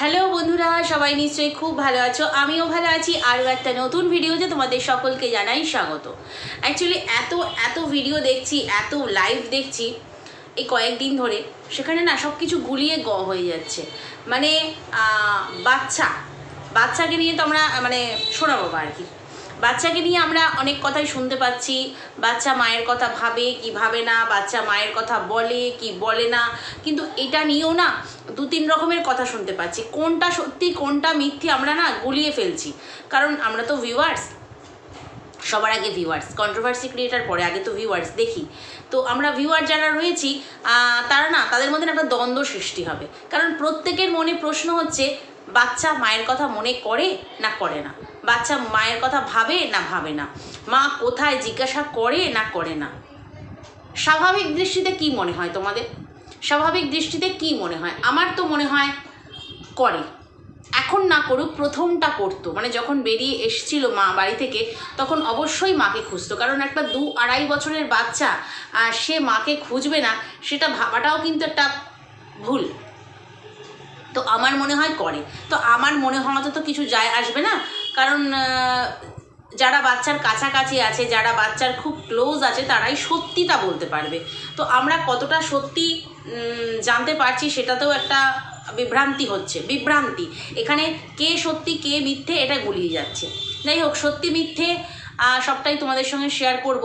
Hello বন্ধুরা, সবাই নিশ্চয়ই খুব ভালো আছো। আমিও ভালো আছি। আরও একটা নতুন ভিডিওতে তোমাদের সকলকে জানাই স্বাগত। অ্যাকচুয়ালি এত ভিডিও দেখছি, এত লাইভ দেখছি এই কয়েকদিন ধরে, সেখানে না সব কিছু গুলিয়ে হয়ে যাচ্ছে। মানে বাচ্চাকে নিয়ে তো আমরা শোনাবো আর কি। বাচ্চাকে নিয়ে আমরা অনেক কথাই শুনতে পাচ্ছি। বাচ্চা মায়ের কথা ভাবে কি ভাবে না, বাচ্চা মায়ের কথা বলে কি বলে না, কিন্তু এটা নিয়েও না দু তিন রকমের কথা শুনতে পাচ্ছি। কোনটা সত্যি কোনটা মিথ্যে আমরা না গুলিয়ে ফেলছি। কারণ আমরা তো ভিউয়ার্স, সবার আগে ভিউয়ার্স, কন্ট্রোভার্সি ক্রিয়েটার পরে আগে তো ভিউয়ার্স দেখি। তো আমরা ভিউয়ার যারা রয়েছি তাদের মধ্যে একটা দ্বন্দ্ব সৃষ্টি হবে। কারণ প্রত্যেকের মনে প্রশ্ন হচ্ছে, বাচ্চা মায়ের কথা মনে করে না করে না, বাচ্চা মায়ের কথা ভাবে না ভাবে না, মা কোথায় জিজ্ঞাসা করে না করে না। স্বাভাবিক দৃষ্টিতে কি মনে হয় তোমাদের? স্বাভাবিক দৃষ্টিতে কি মনে হয়? আমার তো মনে হয় করে। এখন না করুক, প্রথমটা করতো। যখন বেরিয়ে এসছিল মা বাড়ি থেকে, তখন অবশ্যই মাকে খুঁজতো। কারণ একটা 2-2.5 বছরের বাচ্চা সে মাকে খুঁজবে না, সেটা ভাবাটাও কিন্তু একটা ভুল। তো আমার মনে হয় করে। তো আমার মনে হওয়াতে তো কিছু যায় আসবে না। কারণ যারা বাচ্চার কাছাকাছি আছে, যারা বাচ্চার খুব ক্লোজ আছে, তারাই সত্যিটা বলতে পারবে। তো আমরা কতটা সত্যি জানতে পারছি সেটাতেও একটা বিভ্রান্তি হচ্ছে। এখানে কে সত্যি কে মিথ্যে এটা গুলিয়ে যাচ্ছে। যাই হোক, সত্যি মিথ্যে সবটাই তোমাদের সঙ্গে শেয়ার করব।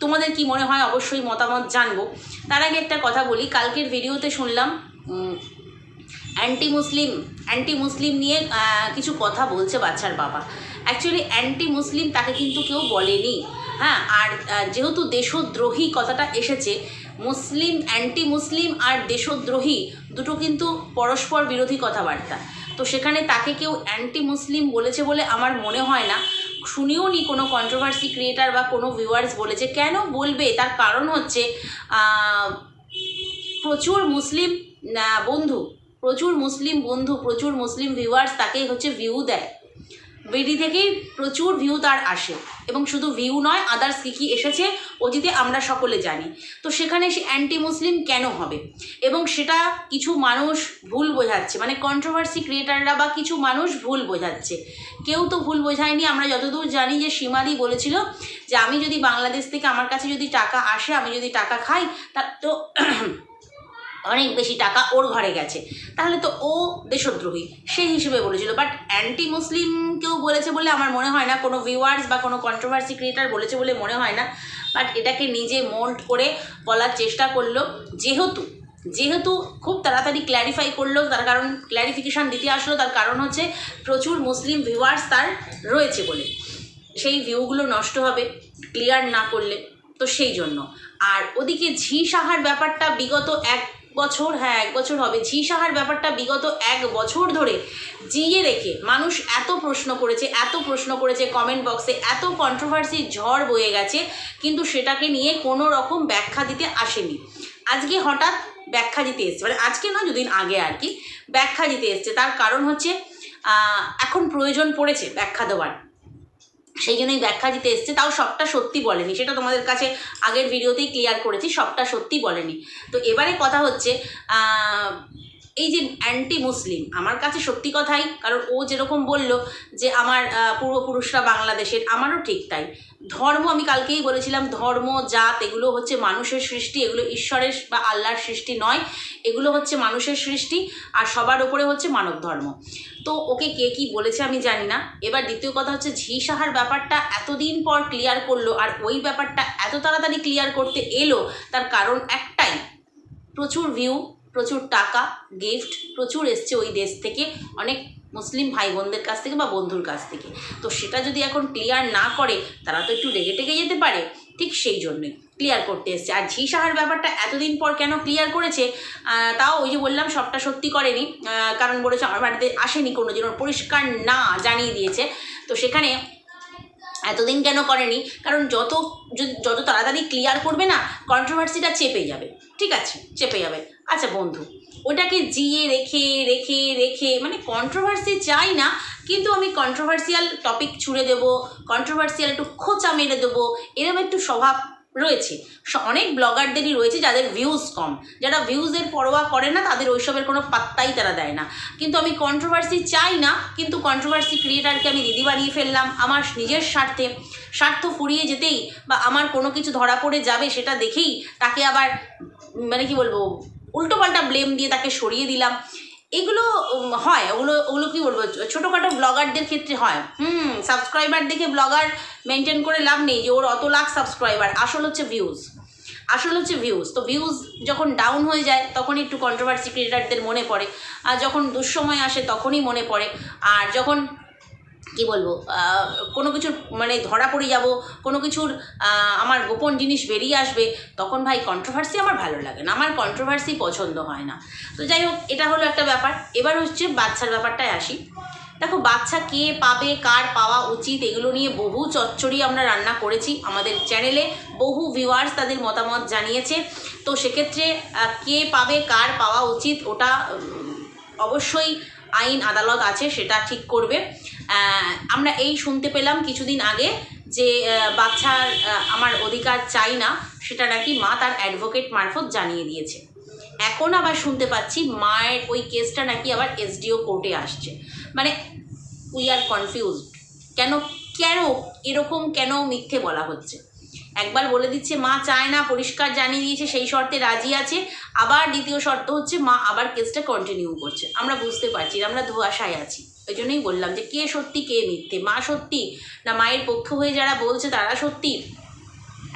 তোমাদের কি মনে হয় অবশ্যই মতামত জানবো। তার আগে একটা কথা বলি, কালকের ভিডিওতে শুনলাম অ্যান্টি মুসলিম নিয়ে কিছু কথা বলছে বাচ্চার বাবা। অ্যাকচুয়ালি অ্যান্টি মুসলিম তাকে কিন্তু কেউ বলেনি, হ্যাঁ। আর যেহেতু দেশদ্রোহী কথাটা এসেছে, অ্যান্টি মুসলিম আর দেশদ্রোহী দুটো কিন্তু পরস্পর বিরোধী কথাবার্তা। তো সেখানে তাকে কেউ অ্যান্টি মুসলিম বলেছে বলে আমার মনে হয় না। শুনিও নি কোনো কন্ট্রোভার্সি ক্রিয়েটার বা কোনো ভিউয়ার্স বলেছে। কেন বলবে? তার কারণ হচ্ছে প্রচুর মুসলিম বন্ধু, প্রচুর মুসলিম ভিউয়ার্স তাকে ভিউ দেয়। বিডি থেকেই প্রচুর ভিউ তার আসে, এবং শুধু ভিউ নয়, আদার্স কী এসেছে অতীতে আমরা সকলে জানি। তো সেখানে সে অ্যান্টি মুসলিম কেন হবে? এবং সেটা কিছু মানুষ ভুল বোঝাচ্ছে, কন্ট্রোভার্সি ক্রিয়েটাররা বা কিছু মানুষ ভুল বোঝাচ্ছে। কেউ তো ভুল বোঝায়নি। আমরা যতদূর জানি যে সীমাদি বলেছিল যে আমি যদি বাংলাদেশ থেকে আমার কাছে যদি টাকা আসে, আমি যদি টাকা খাই, তার তো অনেক বেশি টাকা ওর ঘরে গেছে, তাহলে তো ও দেশদ্রোহী, সেই হিসেবে বলেছিল। বাট অ্যান্টি মুসলিম কেউ বলেছে বলে আমার মনে হয় না, কোনো ভিউয়ার্স বা কোনো কন্ট্রোভার্সি ক্রিয়েটার বলেছে বলে মনে হয় না। বাট এটাকে নিজে মোল্ড করে বলার চেষ্টা করলো, যেহেতু খুব তাড়াতাড়ি ক্ল্যারিফাই করলো। তার কারণ ক্ল্যারিফিকেশান দিতে আসলো, তার কারণ হচ্ছে প্রচুর মুসলিম ভিউয়ার্স তার রয়েছে বলে। সেই ভিউগুলো নষ্ট হবে ক্লিয়ার না করলে, তো সেই জন্য। আর ওদিকে ঝি সাহার ব্যাপারটা বিগত এক বছর হবে। ঝি সাহার ব্যাপারটা বিগত 1 বছর ধরে জিয়ে রেখে মানুষ এত প্রশ্ন করেছে কমেন্ট বক্সে, এত কন্ট্রোভার্সি ঝড় বয়ে গেছে, কিন্তু সেটাকে নিয়ে কোনো রকম ব্যাখ্যা দিতে আসেনি। আজকে হঠাৎ ব্যাখ্যা দিতে এসছে, আজকে নয়, দুদিন আগে আর কি ব্যাখ্যা দিতে এসছে। তার কারণ হচ্ছে এখন প্রয়োজন পড়েছে ব্যাখ্যা দেওয়ার, সেই জন্যই ব্যাখ্যা দিতে এসছে। তাও সবটা সত্যি বলেনি, সেটা তোমাদের কাছে আগের ভিডিওতেই ক্লিয়ার করেছি, সবটা সত্যি বলেনি। তো এবারে কথা হচ্ছে এই যে অ্যান্টি মুসলিম, আমার কাছে সত্যি কথাই। কারণ ও যেরকম বলল যে আমার পূর্বপুরুষরা বাংলাদেশের, আমারও ঠিক তাই। ধর্ম, আমি কালকেই বলেছিলাম, ধর্ম জাত এগুলো হচ্ছে মানুষের সৃষ্টি, এগুলো ঈশ্বরের বা আল্লাহর সৃষ্টি নয়, এগুলো হচ্ছে মানুষের সৃষ্টি। আর সবার উপরে হচ্ছে মানব ধর্ম। তো ওকে কে কী বলেছে আমি জানি না। এবার দ্বিতীয় কথা হচ্ছে, ঝি সাহার ব্যাপারটা এতদিন পর ক্লিয়ার করলো, আর ওই ব্যাপারটা এত তাড়াতাড়ি ক্লিয়ার করতে এলো, তার কারণ একটাই, প্রচুর ভিউ, প্রচুর টাকা, গিফট প্রচুর এসছে ওই দেশ থেকে, অনেক মুসলিম ভাই বোনদের কাছ থেকে বা বন্ধুর কাছ থেকে। তো সেটা যদি এখন ক্লিয়ার না করে, তারা তো একটু রেগে টেগে যেতে পারে, ঠিক সেই জন্যই ক্লিয়ার করতে এসছে। আর ঝি সাহার ব্যাপারটা এতদিন পর কেন ক্লিয়ার করেছে, তাও ওই যে বললাম, সবটা সত্যি করেনি। কারণ বলেছে আমার বাড়িতে আসেনি কোনো দিন, ওর পরিষ্কার না জানিয়ে দিয়েছে। তো সেখানে এতদিন কেন করেনি, কারণ যত তাড়াতাড়ি ক্লিয়ার করবে না, কন্ট্রোভার্সিটা চেপে যাবে। ঠিক আছে, চেপে যাবে। আচ্ছা বন্ধু, ওটাকে জিয়ে রেখে কন্ট্রোভার্সি চাই না, কিন্তু আমি কন্ট্রোভার্সিয়াল টপিক ছুড়ে দেবো, কন্ট্রোভার্সিয়াল একটু খোঁচা মেরে দেবো, এরকম একটু স্বভাব রয়েছে, অনেক ব্লগারদেরই রয়েছে যাদের ভিউজ কম, যারা ভিউজের পরোয়া করে না, তাদের ওইসবের কোনো পাত্তাই তারা দেয় না। কিন্তু আমি কন্ট্রোভার্সি চাই না, কিন্তু কন্ট্রোভার্সি ক্রিয়েটারকে আমি দিদি বানিয়ে ফেললাম আমার নিজের স্বার্থে। স্বার্থ ফুরিয়ে যেতেই বা আমার কোনো কিছু ধরা পড়ে যাবে সেটা দেখেই তাকে আবার মানে কি বলবো উল্টোপাল্টা ব্লেম দিয়ে তাকে সরিয়ে দিলাম। এগুলো হয়, ওগুলো কি বলবো ছোটোখাটো ব্লগারদের ক্ষেত্রে হয়। সাবস্ক্রাইবার দেখে ব্লগার মেনটেন করে লাভ নেই যে ওর অত লাখ সাবস্ক্রাইবার, আসল হচ্ছে ভিউজ। তো ভিউজ যখন ডাউন হয়ে যায় তখন একটু কন্ট্রোভার্সি ক্রিয়েটারদের মনে পড়ে, আর যখন দুঃসময় আসে তখনই মনে পড়ে। আর যখন কি বলবো কোনো কিছুর মানে ধরা পড়ে যাব, কোনো কিছুর আমার গোপন জিনিস বেরিয়ে আসবে, তখন ভাই কন্ট্রোভার্সি আমার ভালো লাগে না, আমার কন্ট্রোভার্সি পছন্দ হয় না। তো যাই হোক, এটা হলো একটা ব্যাপার। এবার হচ্ছে বাচ্চার ব্যাপারটায় আসি। দেখো, বাচ্চা কে পাবে, কার পাওয়া উচিত, এগুলো নিয়ে বহু চচ্চড়ি আমরা রান্না করেছি আমাদের চ্যানেলে, বহু ভিউয়ার্স তাদের মতামত জানিয়েছে। তো সেক্ষেত্রে কে পাবে, কার পাওয়া উচিত, ওটা অবশ্যই আইন আদালত আছে, সেটা ঠিক করবে। আমরা এই শুনতে পেলাম কিছুদিন আগে যে বাচ্চার আমার অধিকার চাই না, সেটা নাকি মা তার অ্যাডভোকেট মারফত জানিয়ে দিয়েছে। এখন আবার শুনতে পাচ্ছি মায়ের ওই কেসটা নাকি আবার এসডিও কোর্টে আসছে। মানে উই আর কনফিউজড। কেন এরকম কেন মিথ্যে বলা হচ্ছে? একবার বলে দিচ্ছে মা চায় না, পরিষ্কার জানিয়ে দিয়েছে, সেই শর্তে রাজি আছে, আবার দ্বিতীয় শর্ত হচ্ছে মা আবার কেসটা কন্টিনিউ করছে। আমরা বুঝতে পারছি, আমরা ধোঁয়াশায় আছি। ওই জন্যই বললাম যে কে সত্যি কে মিথ্যে, মা সত্যি না মায়ের পক্ষ হয়ে যারা বলছে তারা সত্যি?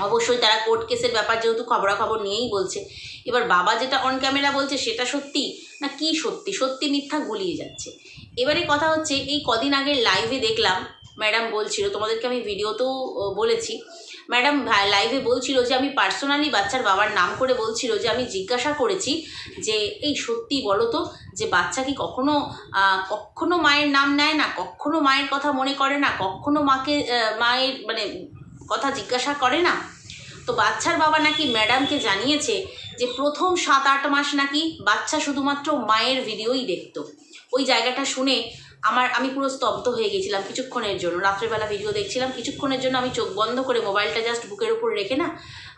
অবশ্যই তারা কোর্ট কেসের ব্যাপার যেহেতু খবরাখবর নিয়েই বলছে। এবার বাবা যেটা অন ক্যামেরা বলছে সেটা সত্যি না কি সত্যি মিথ্যা গুলিয়ে যাচ্ছে। এবারে কথা হচ্ছে, এই কদিন আগের লাইভে দেখলাম ম্যাডাম বলছিল, তোমাদেরকে আমি ভিডিওতেও বলেছি, ম্যাডাম লাইভে বলছিল যে আমি পার্সোনালি বাচ্চার বাবার নাম করে বলছিল যে আমি জিজ্ঞাসা করেছি যে এই সত্যি বলো তো যে বাচ্চা কি কখনো মায়ের নাম নেয় না, কখনো মায়ের কথা মনে করে না, কখনো মায়ের মানে কথা জিজ্ঞাসা করে না? তো বাচ্চার বাবা নাকি ম্যাডামকে জানিয়েছে যে প্রথম 7-8 মাস নাকি বাচ্চা শুধুমাত্র মায়ের ভিডিওই দেখতো। ওই জায়গাটা শুনে আমি পুরো স্তব্ধ হয়ে গেছিলাম কিছুক্ষণের জন্য। রাত্রেবেলা ভিডিও দেখছিলাম, কিছুক্ষণের জন্য আমি চোখ বন্ধ করে মোবাইলটা জাস্ট বুকের উপর রেখে না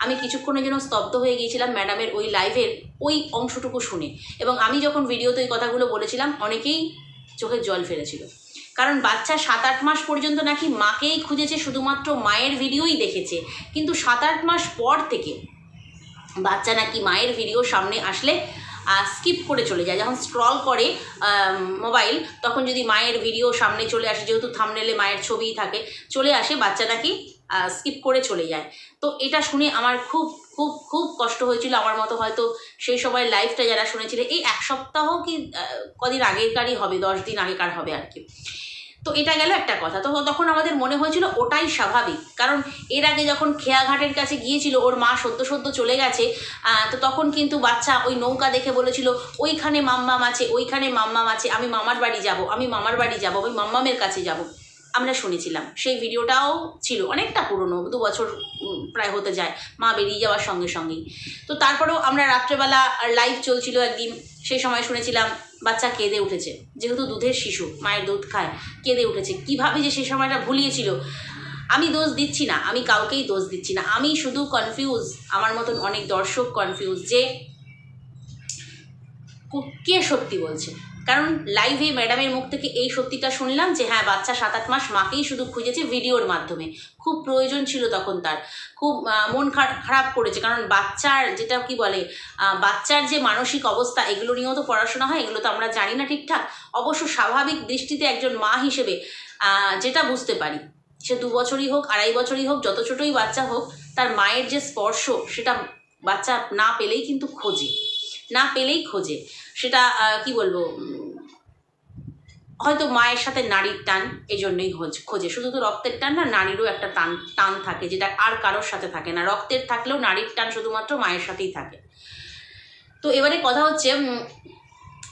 আমি কিছুক্ষণের জন্য স্তব্ধ হয়ে গিয়েছিলাম ম্যাডামের ওই লাইভের ওই অংশটুকু শুনে। এবং আমি যখন ভিডিওতে ওই কথাগুলো বলেছিলাম অনেকেই চোখের জল ফেলেছিল, কারণ বাচ্চা 7-8 মাস পর্যন্ত নাকি মাকেই খুঁজেছে, শুধুমাত্র মায়ের ভিডিওই দেখেছে। কিন্তু 7-8 মাস পর থেকে বাচ্চা নাকি মায়ের ভিডিও সামনে আসলে স্কিপ করে চলে যায়। যখন স্ক্রল করে মোবাইল, তখন যদি মায়ের ভিডিও সামনে চলে আসে, যেহেতু থাম্বনেলে মায়ের ছবিই থাকে, চলে আসে, বাচ্চা নাকি স্কিপ করে চলে যায়। তো এটা শুনে আমার খুব খুব খুব কষ্ট হয়েছিল। আমার মতো হয়তো সেই সময় লাইভটা যারা শুনেছিল, এই 1 সপ্তাহ কি কদিন আগেকারই হবে, 10 দিন আগেকার হবে আর কি। তো এটা গেল একটা কথা। তো তখন আমাদের মনে হয়েছিল ওটাই স্বাভাবিক, কারণ এর আগে যখন খেয়াঘাটের কাছে গিয়েছিল, ওর মা সদ্য চলে গেছে, তো তখন কিন্তু বাচ্চা ওই নৌকা দেখে বলেছিল ওইখানে মাম্মাম আছে, ওইখানে মাম্মাম আছে, আমি মামার বাড়ি যাব, আমি মাম্মামের কাছে যাব। আমরা শুনেছিলাম, সেই ভিডিওটাও ছিল, অনেকটা পুরনো, 2 বছর প্রায় হতে যায় মা বেরিয়ে যাওয়ার সঙ্গে সঙ্গেই। তো তারপরেও আমরা রাত্রেবেলা লাইভ চলছিল একদিন, সেই সময় শুনেছিলাম বাচ্চা কেঁদে উঠেছে, যেহেতু দুধের শিশু, মায়ের দুধ খায়, কেঁদে উঠেছে। কীভাবে যে সেই সময়টা ভুলিয়েছিল, আমি দোষ দিচ্ছি না, আমি কাউকেই দোষ দিচ্ছি না, আমি শুধু কনফিউজ, আমার মতন অনেক দর্শক কনফিউজ যে কে সত্যি বলছে। কারণ লাইভে ম্যাডামের মুখ থেকে এই সত্যিটা শুনলাম যে হ্যাঁ, বাচ্চা 7-8 মাস মাকেই শুধু খুঁজেছে ভিডিওর মাধ্যমে। খুব প্রয়োজন ছিল তখন, তার খুব মন খারাপ করেছে, কারণ বাচ্চার যেটা কি বলে বাচ্চার যে মানসিক অবস্থা, এগুলো নিয়েও তো পড়াশোনা হয়, এগুলো তো আমরা জানি না ঠিকঠাক। অবশ্য স্বাভাবিক দৃষ্টিতে একজন মা হিসেবে যেটা বুঝতে পারি, সে 2 বছরই হোক, 2.5 বছরই হোক, যত ছোটোই বাচ্চা হোক, তার মায়ের যে স্পর্শ সেটা বাচ্চা না পেলেই কিন্তু খোঁজে। সেটা কি বলবো, হয়তো মায়ের সাথে নারীর টান, এজন্যই খোঁজে। শুধু তো রক্তের টান না, নারীরও একটা টান থাকে, যেটা আর কারোর সাথে থাকে না। রক্তের থাকলেও নারীর টান শুধুমাত্র মায়ের সাথেই থাকে। তো এবারে কথা হচ্ছে,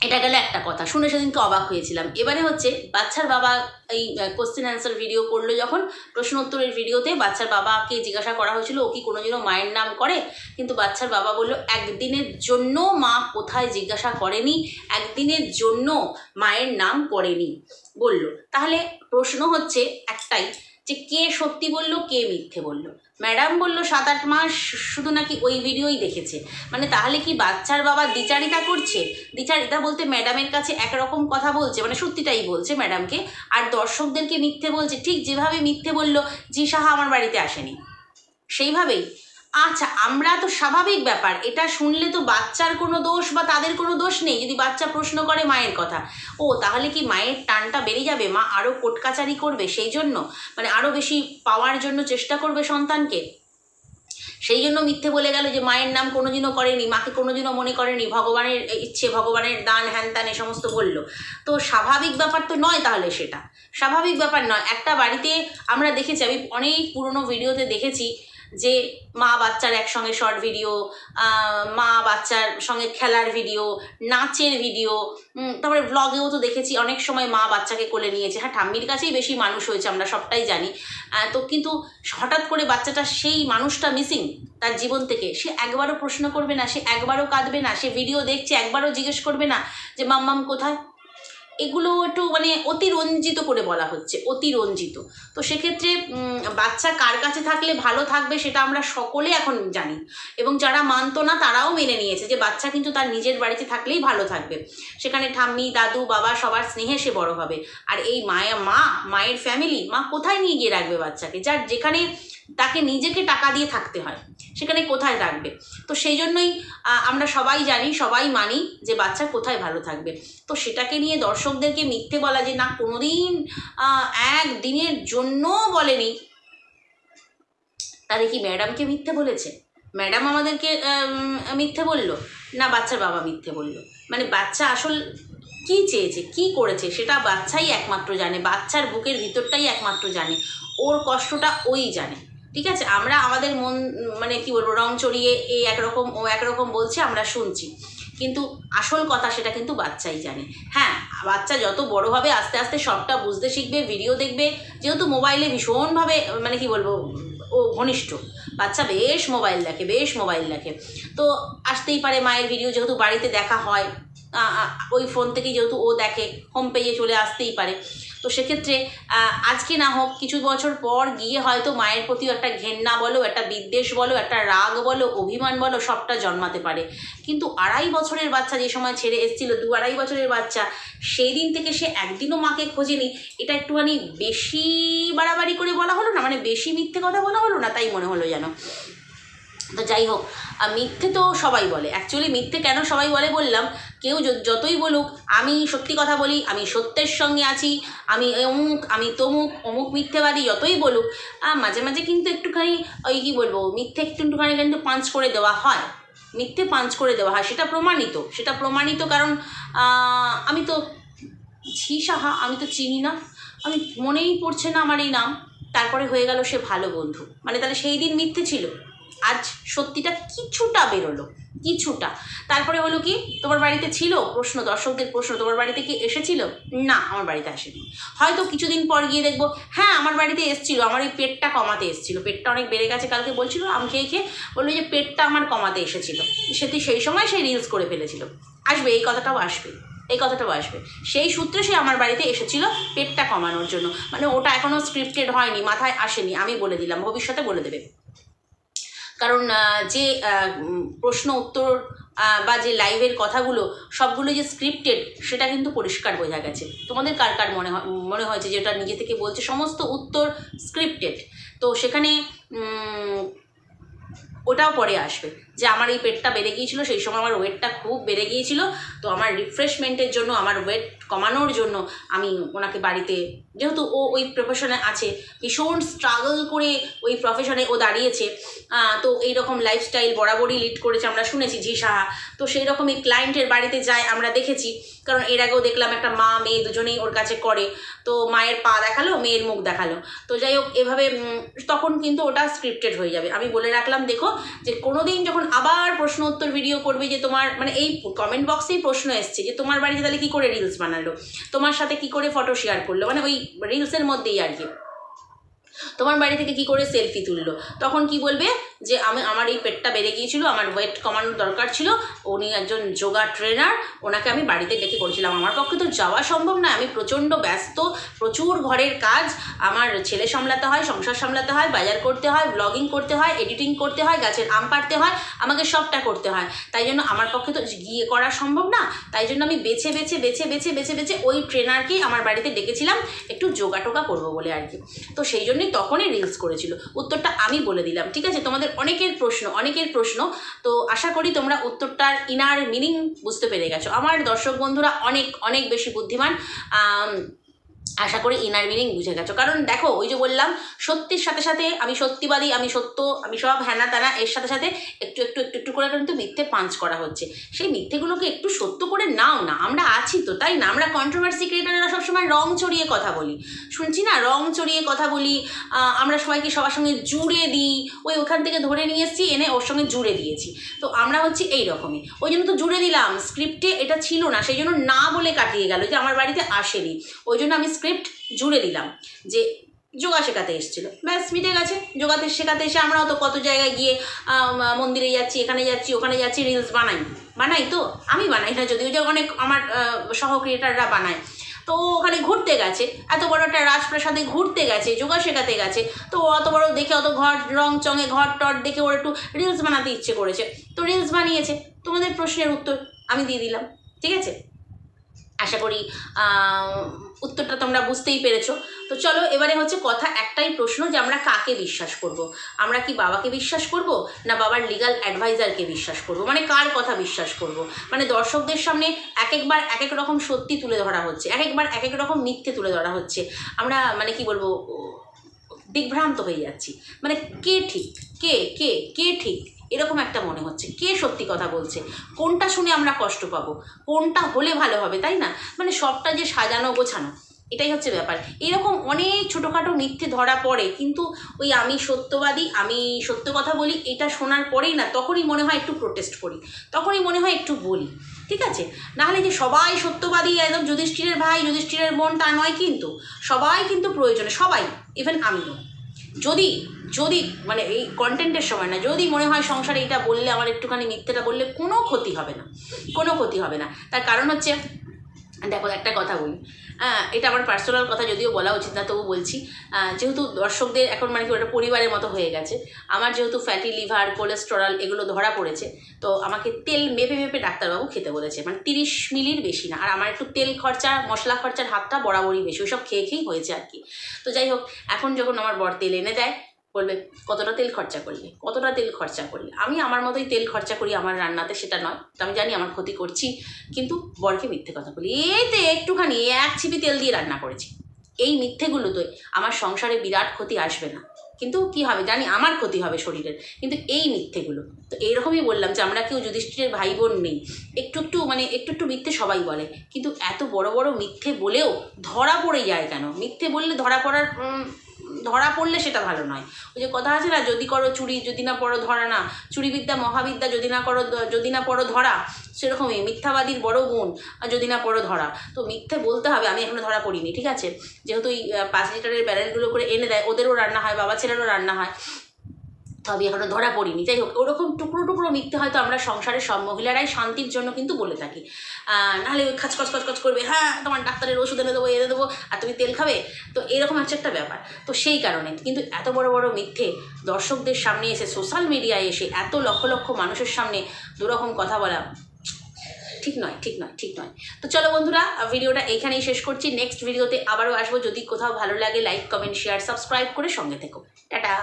এটা গেলে একটা কথা শুনে সেদিনকে অবাক হয়েছিলাম। এবারে হচ্ছে বাচ্চার বাবা এই কোশ্চেন অ্যান্সার ভিডিও করলো, যখন প্রশ্ন উত্তরের ভিডিওতে বাচ্চার বাবাকে জিজ্ঞাসা করা হয়েছিল ও কি কোনোদিনও মায়ের নাম করে, কিন্তু বাচ্চার বাবা বলল একদিনের জন্য মা কোথায় জিজ্ঞাসা করেনি, একদিনের জন্য মায়ের নাম করেনি বলল। তাহলে প্রশ্ন হচ্ছে একটাই, যে কে সত্যি বলল কে মিথ্যে বলল। ম্যাডাম বলল 7-8 মাস শুধু নাকি ওই ভিডিওই দেখেছে। মানে তাহলে কি বাচ্চার বাবা দ্বিচারিতা করছে? দ্বিচারিতা বলতে ম্যাডামের কাছে একরকম কথা বলছে, মানে সত্যিটাই বলছে ম্যাডামকে, আর দর্শকদেরকে মিথ্যে বলছে। ঠিক যেভাবে মিথ্যে বলল জি সাহা আমার বাড়িতে আসেনি, সেইভাবেই। আচ্ছা, আমরা তো স্বাভাবিক ব্যাপার, এটা শুনলে তো বাচ্চার কোনো দোষ বা তাদের কোনো দোষ নেই যদি বাচ্চা প্রশ্ন করে মায়ের কথা। ও তাহলে কি মায়ের টানটা বেড়ে যাবে, মা আরও কোর্ট কাচারি করবে, সেই জন্য মানে আরও বেশি পাওয়ার জন্য চেষ্টা করবে সন্তানকে, সেই জন্য মিথ্যে বলে গেল যে মায়ের নাম কোনোদিনও করেনি, মাকে কোনোদিনও মনে করেনি, ভগবানের ইচ্ছে, ভগবানের দান, হ্যান ত্যান এ সমস্ত বলল। তো স্বাভাবিক ব্যাপার তো নয়, তাহলে সেটা স্বাভাবিক ব্যাপার নয়। একটা বাড়িতে আমরা দেখেছি, আমি অনেক পুরনো ভিডিওতে দেখেছি যে মা বাচ্চার একসঙ্গে শর্ট ভিডিও, মা বাচ্চার সঙ্গে খেলার ভিডিও, নাচের ভিডিও, তারপরে ব্লগেও তো দেখেছি অনেক সময় মা বাচ্চাকে কোলে নিয়েছে। হ্যাঁ, ঠাম্মির কাছেই বেশি মানুষ হয়েছে, আমরা সবটাই জানি। তো কিন্তু হঠাৎ করে বাচ্চাটা, সেই মানুষটা মিসিং তার জীবন থেকে, সে একবারও প্রশ্ন করবে না, সে একবারও কাঁদবে না, সে ভিডিও দেখছে একবারও জিজ্ঞেস করবে না যে মাম্মাম কোথায়। এগুলো একটু মানে অতিরঞ্জিত করে বলা হচ্ছে, অতিরঞ্জিত। তো সেক্ষেত্রে বাচ্চা কার কাছে থাকলে ভালো থাকবে সেটা আমরা সকলে এখন জানি, এবং যারা মানতো না তারাও মেনে নিয়েছে যে বাচ্চা কিন্তু তার নিজের বাড়িতে থাকলেই ভালো থাকবে, সেখানে ঠাম্মি দাদু বাবা সবার স্নেহে সে বড় হবে। আর এই মায়ের ফ্যামিলি, মা কোথায় নিয়ে গিয়ে রাখবে বাচ্চাকে, যার যেখানে তাকে নিজেকে টাকা দিয়ে থাকতে হয় সেখানে কোথায় রাখবে? তো সেই জন্যই আমরা সবাই জানি, সবাই মানি যে বাচ্চা কোথায় ভালো থাকবে। তো সেটাকে নিয়ে দর্শকদেরকে মিথ্যে বলা যে না কোনোদিন একদিনের জন্য বলেনি, তাহলে কি ম্যাডামকে মিথ্যে বলেছে? ম্যাডাম আমাদেরকে মিথ্যে বলল না বাচ্চার বাবা মিথ্যে বলল? মানে বাচ্চা আসল কি চেয়েছে, কি করেছে সেটা বাচ্চাই একমাত্র জানে, বাচ্চার বুকের ভিতরটাই একমাত্র জানে, ওর কষ্টটা ওই জানে। ঠিক আছে, আমরা আমাদের মন মানে কি বলবো, রং চড়িয়ে এই একরকম ও একরকম বলছে, আমরা শুনছি, কিন্তু আসল কথা সেটা কিন্তু বাচ্চাই জানে। হ্যাঁ, বাচ্চা যত বড় হবে আস্তে আস্তে সবটা বুঝতে শিখবে, ভিডিও দেখবে, যেহেতু মোবাইলে ভীষণভাবে মানে কি বলবো ও ঘনিষ্ঠ, বাচ্চা বেশ মোবাইল দেখে, তো আসতেই পারে মায়ের ভিডিও, যেহেতু বাড়িতে দেখা হয় ওই ফোন থেকেই যেহেতু ও দেখে, হোম পেজে চলে আসতেই পারে। তো সেক্ষেত্রে আজকে না হোক কিছু বছর পর গিয়ে হয়তো মায়ের প্রতিও একটা ঘেন্না বলো, একটা বিদ্বেষ বলো, একটা রাগ বলো, অভিমান বলো, সবটা জন্মাতে পারে। কিন্তু 2.5 বছরের বাচ্চা যে সময় ছেড়ে এসেছিল, 2-2.5 বছরের বাচ্চা, সেই দিন থেকে সে একদিনও মাকে খোঁজেনি, এটা একটুখানি বেশি বাড়াবাড়ি করে বলা হলো না, মানে বেশি মিথ্যে কথা বলা হলো না, তাই মনে হলো যেন। তো যাই হোক, মিথ্যে তো সবাই বলে। অ্যাকচুয়ালি মিথ্যে কেন সবাই বলে বললাম, কেউ যতই বলুক আমি সত্যি কথা বলি, আমি সত্যের সঙ্গে আছি, আমি অমুক, আমি তমুক, অমুক মিথ্যেবাদী যতই বলুক, মাঝে মাঝে কিন্তু একটুখানি ওই কী বলবো, মিথ্যে একটুখানি কিন্তু পাঞ্চ করে দেওয়া হয়, সেটা প্রমাণিত। কারণ আমি তো ঝি সাহা, আমি তো চিনি না, আমি মনেই পড়ছে না আমার এই নাম, তারপরে হয়ে গেল সে ভালো বন্ধু। মানে তাহলে সেই দিন মিথ্যে ছিল, আজ সত্যিটা কিছুটা বেরোলো, কিছুটা। তারপরে হলো কি, তোমার বাড়িতে ছিল প্রশ্ন, দর্শকদের প্রশ্ন, তোমার বাড়িতে কি এসেছিল? না, আমার বাড়িতে আসেনি। হয়তো কিছুদিন পর গিয়ে দেখবো হ্যাঁ আমার বাড়িতে এসেছিল, আমার এই পেটটা কমাতে এসেছিল, পেটটা অনেক বেড়ে গেছে, কালকে বলছিল আম খেয়ে বললো যে পেটটা আমার কমাতে এসেছিল, সেই সময় সে রিলস করে ফেলেছিল। আসবে, এই কথাটাও আসবে, সেই সূত্রে সে আমার বাড়িতে এসেছিল পেটটা কমানোর জন্য। মানে ওটা এখনও স্ক্রিপ্টেড হয়নি, মাথায় আসেনি, আমি বলে দিলাম, ভবিষ্যতে বলে দেবে। কারণ যে প্রশ্ন উত্তর বা যে লাইভের কথাগুলো সবগুলো যে স্ক্রিপ্টেড সেটা কিন্তু পরিষ্কার বোঝা গেছে। তোমাদের কার কার মনে হয়েছে যে ওটা নিজে থেকে বলছে, সমস্ত উত্তর স্ক্রিপ্টেড? তো সেখানে ওটাও পরে আসবে যে আমার এই পেটটা বেড়ে গিয়েছিলো, সেই সময় আমার ওয়েটটা খুব বেড়ে গিয়েছিল, তো আমার রিফ্রেশমেন্টের জন্য, আমার ওয়েট কমানোর জন্য আমি ওনাকে বাড়িতে, যেহেতু ও ওই প্রফেশনে আছে, ভীষণ স্ট্রাগল করে ওই প্রফেশনে ও দাঁড়িয়েছে, তো এইরকম লাইফস্টাইল বরাবরই লিড করেছে, আমরা শুনেছি ঝি সাহা। তো সেই রকমই ক্লায়েন্টের বাড়িতে যায় আমরা দেখেছি, কারণ এর আগেও দেখলাম একটা মা মেয়ে দুজনেই ওর কাছে করে, তো মায়ের পা দেখালো, মেয়ের মুখ দেখালো। তো যাই হোক, এভাবে তখন কিন্তু ওটা স্ক্রিপ্টেড হয়ে যাবে। আমি বলে রাখলাম, দেখো যে কোনোদিন যখন আবার প্রশ্ন উত্তর ভিডিও করবে, যে তোমার মানে এই কমেন্ট বক্সেই প্রশ্ন এসছে যে তোমার বাড়িতে তাহলে কী করে রিলস বানালো, তোমার সাথে কি করে ফটো শেয়ার করলো, মানে ওই রিলসের মধ্যেই আর কি, তোমার বাড়ি থেকে কি করে সেলফি তুললো, তখন কি বলবে যে আমার এই পেটটা বেড়ে গিয়েছিল, আমার ওয়েট কমানোর দরকার ছিল, উনি একজন যোগা ট্রেনার, ওনাকে আমি বাড়িতে ডেকে করেছিলাম। আমার পক্ষে তো যাওয়া সম্ভব না, আমি প্রচণ্ড ব্যস্ত, প্রচুর ঘরের কাজ, আমার ছেলে সামলাতে হয়, সংসার সামলাতে হয়, বাজার করতে হয়, ব্লগিং করতে হয়, এডিটিং করতে হয়, গাছের আম পাড়তে হয়, আমাকে সবটা করতে হয়। তাই জন্য আমার পক্ষে তো গিয়ে করা সম্ভব না। তাই জন্য আমি বেছে বেছে ওই ট্রেনারকেই আমার বাড়িতে ডেকেছিলাম একটু যোগা টোগা করবো বলে আর কি। তো সেই জন্যই তখনই রিলস করেছিল। উত্তরটা আমি বলে দিলাম, ঠিক আছে? তোমাদের অনেকের প্রশ্ন, তো আশা করি তোমরা উত্তরটার ইনার মিনিং বুঝতে পেরে গেছো। আমার দর্শক বন্ধুরা অনেক বেশি বুদ্ধিমান, আশা করি ইনার মিনিং বুঝে গেছো। কারণ দেখো, ওই যে বললাম, সত্যির সাথে সাথে আমি সত্যিবাদী, আমি সত্য, আমি সব হ্যানা তানা, এর সাথে সাথে একটু করে কিন্তু মিথ্যে পাঞ্চ করা হচ্ছে। সেই মিথ্যেগুলোকে একটু সত্য করে নাও না, আমরা আছি তো, তাই না? আমরা কন্ট্রোভার্সি ক্রিয়েটাররা সবসময় রং চড়িয়ে কথা বলি, শুনছি না, রং চড়িয়ে কথা বলি, আমরা সবাইকে সবার সঙ্গে জুড়ে দিই, ওখান থেকে ধরে নিয়ে এসেছি, এনে ওর সঙ্গে জুড়ে দিয়েছি। তো আমরা হচ্ছে এই রকমই, ওই জন্য তো জুড়ে দিলাম, স্ক্রিপ্টে এটা ছিল না, সেই জন্য না বলে কাটিয়ে গেল যে আমার বাড়িতে আসেনি, ওই জন্য আমি স্ক্রিপ্ট জুড়ে দিলাম যে যোগা শেখাতে এসেছিলো, ব্যাস মিটে গেছে। যোগাতে শেখাতে এসে আমরাও তো কত জায়গায় গিয়ে মন্দিরে যাচ্ছি, এখানে যাচ্ছি, ওখানে যাচ্ছি, রিলস বানাই তো, আমি বানাই না যদিও, যে অনেক আমার সহ ক্রিয়েটাররা বানায়। তো ওখানে ঘুরতে গেছে, এত বড় একটা রাজপ্রাসাদে ঘুরতে গেছে, যোগা শেখাতে গেছে, তো অত বড় দেখে, অত ঘর রং চঙে ঘর টর দেখে ওর একটু রিলস বানাতে ইচ্ছে করেছে, তো রিলস বানিয়েছে। তোমাদের প্রশ্নের উত্তর আমি দিয়ে দিলাম, ঠিক আছে? আশা করি উত্তরটা তোমরা বুঝতেই পেরেছো। তো চলো, এবারে হচ্ছে কথা একটাই প্রশ্ন, যে আমরা কাকে বিশ্বাস করব? আমরা কি বাবাকে বিশ্বাস করব, না বাবার লিগ্যাল অ্যাডভাইজারকে বিশ্বাস করব? মানে কার কথা বিশ্বাস করব? মানে দর্শকদের সামনে একবার এক এক রকম সত্যি তুলে ধরা হচ্ছে, একবার এক এক রকম মিথ্যে তুলে ধরা হচ্ছে, আমরা মানে কি বলবো, দিগ্ভ্রান্ত হয়ে যাচ্ছি। মানে কে ঠিক, কে ঠিক, এরকম একটা মনে হচ্ছে। কে সত্যি কথা বলছে, কোনটা শুনে আমরা কষ্ট পাবো, কোনটা হলে ভালো হবে, তাই না? মানে সবটা যে সাজানো গোছানো, এটাই হচ্ছে ব্যাপার। এরকম অনেক ছোটোখাটো মিথ্যে ধরা পড়ে, কিন্তু ওই আমি সত্যবাদী, আমি সত্য কথা বলি, এটা শোনার পরেই না, তখনই মনে হয় একটু প্রোটেস্ট করি, তখনই মনে হয় একটু বলি, ঠিক আছে? নাহলে যে সবাই সত্যবাদী, একদম যুধিষ্ঠিরের ভাই যুধিষ্ঠিরের বোন, তা নয় কিন্তু। সবাই কিন্তু প্রয়োজনে, সবাই, ইভেন আমিও। যদি মানে এই কন্টেন্টের সময় না, যদি মনে হয় সংসারে এটা বললে, আমার একটুখানি মিথ্যেটা বললে কোনো ক্ষতি হবে না, তার কারণ হচ্ছে, দেখো একটা কথা বলি, এটা আমার পার্সোনাল কথা, যদিও বলা উচিত না, তবু বলছি। যেহেতু দর্শকদের এখন মানে কি ওটা পরিবারের মতো হয়ে গেছে, আমার যেহেতু ফ্যাটি লিভার, কোলেস্টেরল এগুলো ধরা পড়েছে, তো আমাকে তেল মেপে ডাক্তারবাবু খেতে বলেছে, মানে 30 মিলির বেশি না। আর আমার একটু তেল খরচা, মশলা খরচার হাতটা বরাবরই বেশি, ওইসব খেয়েই হয়েছে আর কি। তো যাই হোক, এখন যখন আমার বর তেল এনে দেয়, বলবে কতটা তেল খরচা করলে, আমি আমার মতোই তেল খরচা করি আমার রান্নাতে, সেটা নয় তো, আমি জানি আমার ক্ষতি করছি, কিন্তু বরকে মিথ্যে কথা বলি, এইতে একটুখানি 1 ছিপি তেল দিয়ে রান্না করেছি। এই মিথ্যেগুলোতে আমার সংসারে বিরাট ক্ষতি আসবে না, কিন্তু কি হবে জানি, আমার ক্ষতি হবে শরীরের, কিন্তু এই মিথ্যেগুলো তো এইরকমই বললাম, যে আমরা কেউ যুধিষ্ঠিরের ভাই বোন নেই, একটু মিথ্যে সবাই বলে, কিন্তু এত বড় বড় মিথ্যে বলেও ধরা পড়ে যায় কেন? মিথ্যে বললে ধরা পড়লে সেটা ভালো নয়। ওই যে কথা আছে না, যদি করো চুরি, যদি না পড়ো ধরা না, চুরিবিদ্যা মহাবিদ্যা, যদি না পড়ো ধরা, সেরকমই মিথ্যাবাদীর বড় গুণ, যদি না পড়ো ধরা। তো মিথ্যে বলতে হবে। আমি এখনো ধরা পড়িনি, ঠিক আছে? যেহেতু এই 5 লিটারের ব্যারেলগুলো করে এনে দেয়, ওদেরও রান্না হয়, বাবা ছেলেরও রান্না হয়, তো আমি এখনো ধরা পড়িনি। যাই হোক, ওরকম টুকরো মিথ্যে হয়তো আমরা সংসারের সব মহিলারাই শান্তির জন্য কিন্তু বলে থাকি, নাহলে ওই খচ করবে, হ্যাঁ তোমার ডাক্তারের ওষুধ এনে দেবো আর তুমি তেল খাবে, তো এরকম হচ্ছে একটা ব্যাপার। তো সেই কারণে কিন্তু এত বড় মিথ্যে দর্শকদের সামনে এসে, সোশ্যাল মিডিয়ায় এসে, এত লক্ষ লক্ষ মানুষের সামনে দুরকম কথা বলা ঠিক নয়। তো চলো বন্ধুরা, ভিডিওটা এইখানেই শেষ করছি। নেক্সট ভিডিওতে আবারও আসবো। যদি কোথাও ভালো লাগে, লাইক, কমেন্ট, শেয়ার, সাবস্ক্রাইব করে সঙ্গে থেকো। টাটা।